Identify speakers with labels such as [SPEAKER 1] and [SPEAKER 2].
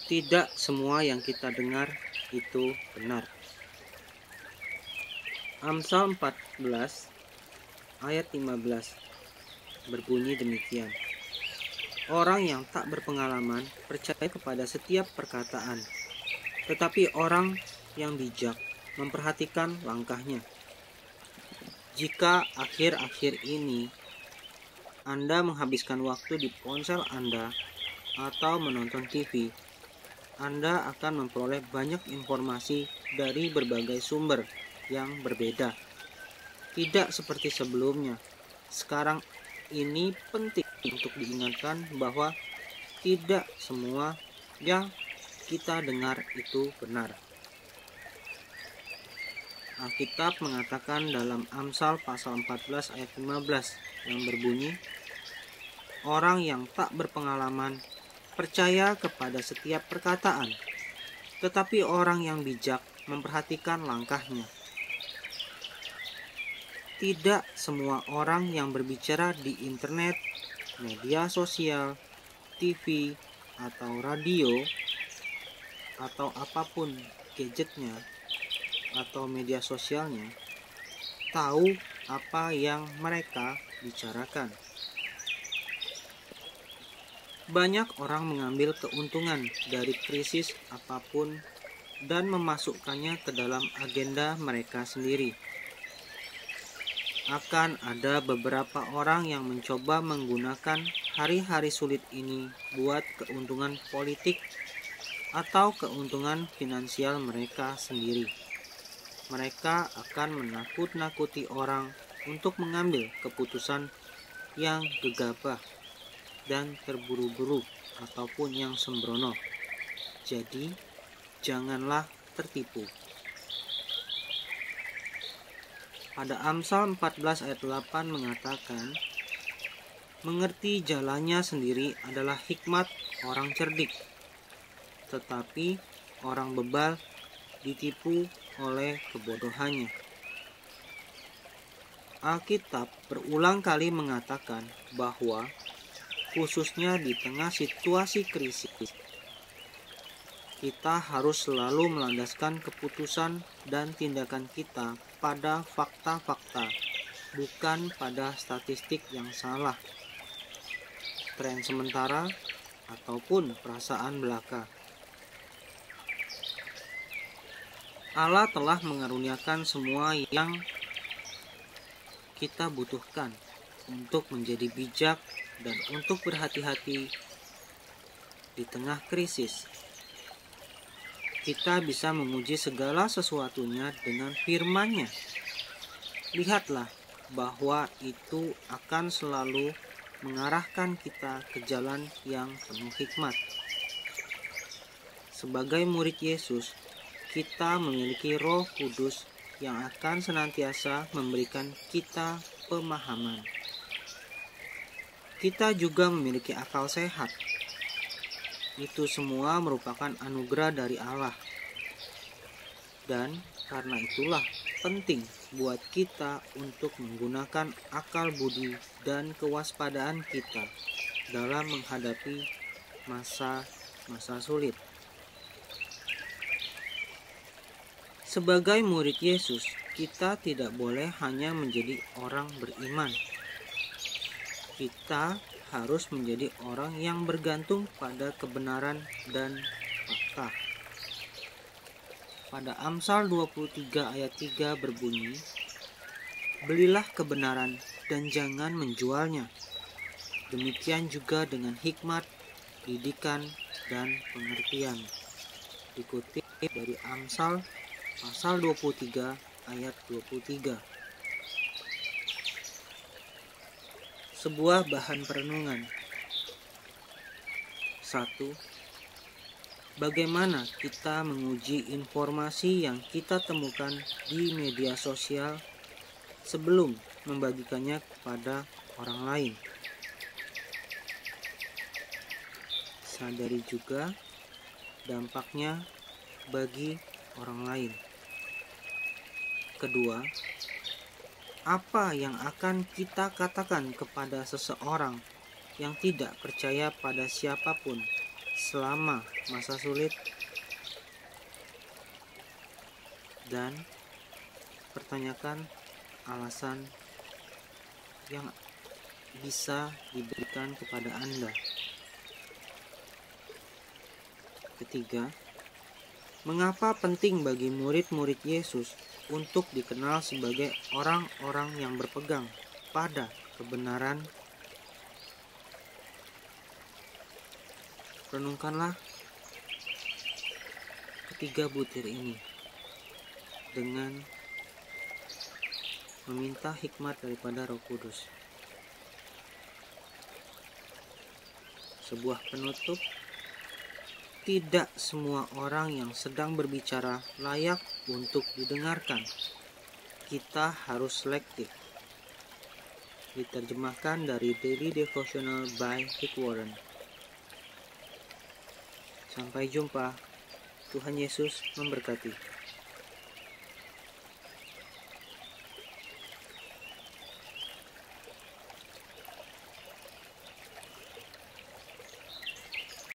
[SPEAKER 1] Tidak semua yang kita dengar itu benar. Amsal 14 ayat 15 berbunyi demikian. Orang yang tak berpengalaman percaya kepada setiap perkataan, tetapi orang yang bijak memperhatikan langkahnya. Jika akhir-akhir ini Anda menghabiskan waktu di ponsel Anda atau menonton TV, Anda akan memperoleh banyak informasi dari berbagai sumber yang berbeda. Tidak seperti sebelumnya. Sekarang ini penting untuk diingatkan bahwa tidak semua yang kita dengar itu benar. Alkitab mengatakan dalam Amsal pasal 14 ayat 15 yang berbunyi, orang yang tak berpengalaman percaya kepada setiap perkataan, tetapi orang yang bijak memperhatikan langkahnya. Tidak semua orang yang berbicara di internet, media sosial, TV, atau radio, atau apapun gadgetnya atau media sosialnya, tahu apa yang mereka bicarakan. Banyak orang mengambil keuntungan dari krisis apapun dan memasukkannya ke dalam agenda mereka sendiri. Akan ada beberapa orang yang mencoba menggunakan hari-hari sulit ini buat keuntungan politik atau keuntungan finansial mereka sendiri. Mereka akan menakut-nakuti orang untuk mengambil keputusan yang gegabah dan terburu-buru ataupun yang sembrono. Jadi, janganlah tertipu. Pada Amsal 14 ayat 8 mengatakan, mengerti jalannya sendiri adalah hikmat orang cerdik, tetapi orang bebal ditipu oleh kebodohannya. Alkitab berulang kali mengatakan bahwa khususnya di tengah situasi krisis, kita harus selalu melandaskan keputusan dan tindakan kita pada fakta-fakta, bukan pada statistik yang salah, tren sementara, ataupun perasaan belaka. Allah telah mengaruniakan semua yang kita butuhkan untuk menjadi bijak dan untuk berhati-hati di tengah krisis. Kita bisa memuji segala sesuatunya dengan firman-Nya. Lihatlah bahwa itu akan selalu mengarahkan kita ke jalan yang penuh hikmat. Sebagai murid Yesus, kita memiliki Roh Kudus yang akan senantiasa memberikan kita pemahaman. Kita juga memiliki akal sehat. Itu semua merupakan anugerah dari Allah. Dan karena itulah penting buat kita untuk menggunakan akal budi dan kewaspadaan kita dalam menghadapi masa-masa sulit. Sebagai murid Yesus, kita tidak boleh hanya menjadi orang beriman. Kita harus menjadi orang yang bergantung pada kebenaran dan fakta. Pada Amsal 23 ayat 3 berbunyi, belilah kebenaran dan jangan menjualnya. Demikian juga dengan hikmat, didikan, dan pengertian. Dikutip dari Amsal pasal 23 ayat 23. Sebuah bahan perenungan. 1. Bagaimana kita menguji informasi yang kita temukan di media sosial sebelum membagikannya kepada orang lain? Sadari juga dampaknya bagi orang lain. Kedua, apa yang akan kita katakan kepada seseorang yang tidak percaya pada siapapun selama masa sulit, dan pertanyakan alasan yang bisa diberikan kepada Anda. Ketiga, mengapa penting bagi murid-murid Yesus untuk dikenal sebagai orang-orang yang berpegang pada kebenaran? Renungkanlah ketiga butir ini dengan meminta hikmat daripada Roh Kudus. Sebuah penutup, tidak semua orang yang sedang berbicara layak untuk didengarkan. Kita harus selektif. Diterjemahkan dari Daily Devotional by Rick Warren. Sampai jumpa. Tuhan Yesus memberkati.